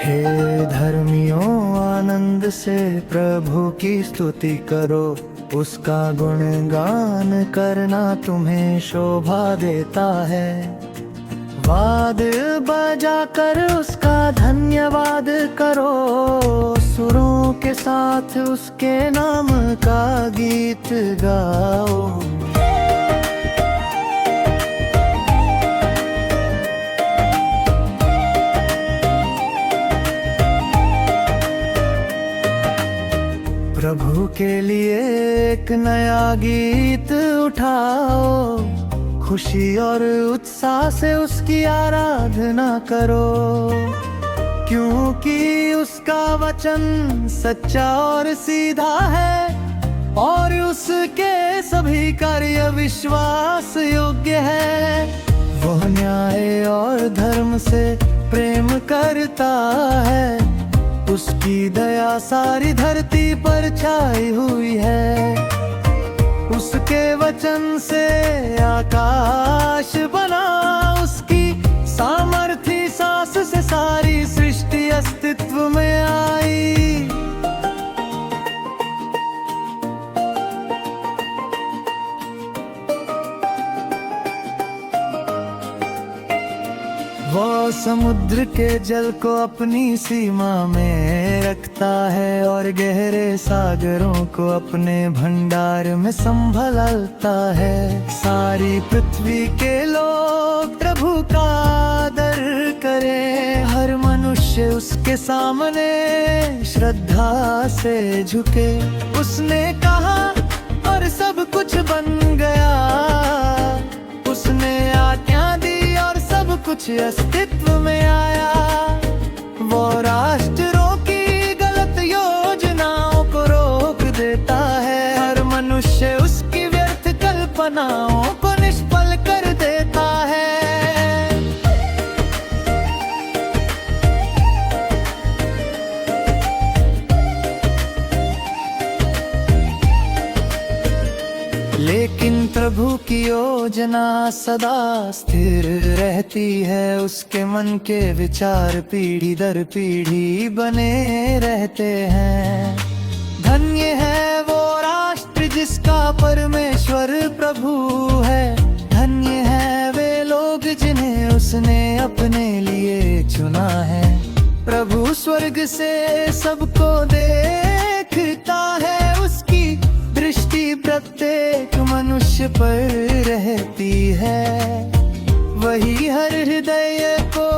हे धर्मियों, आनंद से प्रभु की स्तुति करो, उसका गुणगान करना तुम्हें शोभा देता है। वाद बजाकर उसका धन्यवाद करो, सुरों के साथ उसके नाम का गीत गाओ। प्रभु के लिए एक नया गीत उठाओ, खुशी और उत्साह से उसकी आराधना करो, क्योंकि उसका वचन सच्चा और सीधा है और उसके सभी कार्य विश्वास योग्य है। वह न्याय और धर्म से प्रेम करता है, उसकी दया सारी धरती पर छाई हुई है। उसके वचन से आकाश बना, उसकी सामर्थी सांस से सारी सृष्टि अस्तित्व में आई। वो समुद्र के जल को अपनी सीमा में रखता है और गहरे सागरों को अपने भंडार में संभालता है। सारी पृथ्वी के लोग प्रभु का आदर करें, हर मनुष्य उसके सामने श्रद्धा से झुके। उसने कहा और सब कुछ बन गया, उसने आज्ञा दी और सब कुछ अस्तित्व में आया। वो राष्ट्रों की गलत योजनाओं को रोक देता है, हर मनुष्य उसकी व्यर्थ कल्पनाओं को निष्फल कर देता है। लेकिन प्रभु की योजना सदा स्थिर रहती है, उसके मन के विचार पीढ़ी दर पीढ़ी बने रहते हैं। धन्य है वो राष्ट्र जिसका परमेश्वर प्रभु है, धन्य है वे लोग जिन्हें उसने अपने लिए चुना है। प्रभु स्वर्ग से सबको देखता है, उसकी दृष्टि प्रत्येक मनुष्य पर रहती है। वही हर हृदय को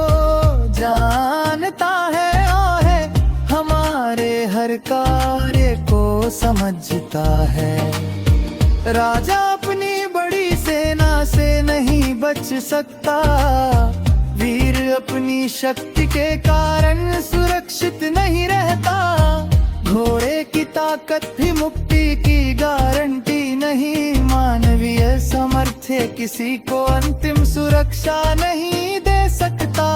जानता है और है हमारे हर कार्य को समझता है। राजा अपनी बड़ी सेना से नहीं बच सकता, वीर अपनी शक्ति के कारण सुरक्षित नहीं रहता। घोड़े की ताकत भी मुक्ति की गारंटी नहीं, मानवीय सामर्थ्य किसी को अंतिम सुरक्षा नहीं दे सकता।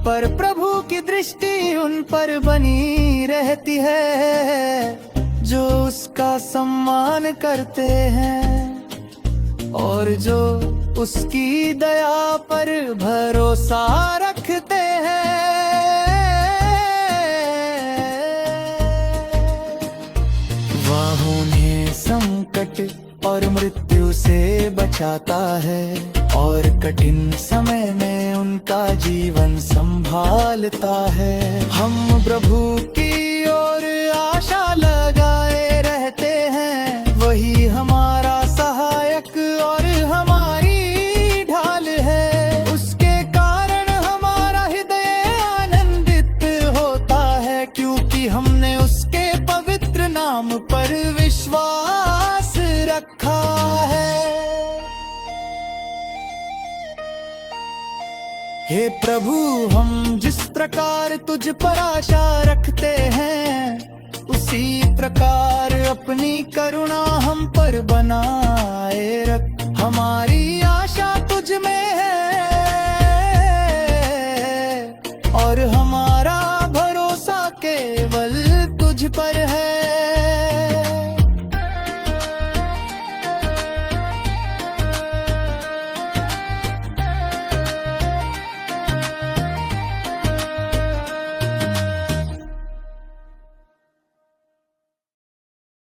पर प्रभु की दृष्टि उन पर बनी रहती है जो उसका सम्मान करते हैं और जो उसकी दया पर भरोसा रखते हैं। संकट और मृत्यु से बचाता है और कठिन समय में उनका जीवन संभालता है। हम प्रभु की ओर आशा लगाए रहते हैं, वही हमारा सहायक और हमारी ढाल है। उसके कारण हमारा हृदय आनंदित होता है, क्योंकि हमने उसके पवित्र नाम पर विश्वास रखा है। हे प्रभु, हम जिस प्रकार तुझ पर आशा रखते हैं, उसी प्रकार अपनी करुणा हम पर बनाए रख। हमारी आशा तुझ में है और हमारा भरोसा केवल तुझ पर है।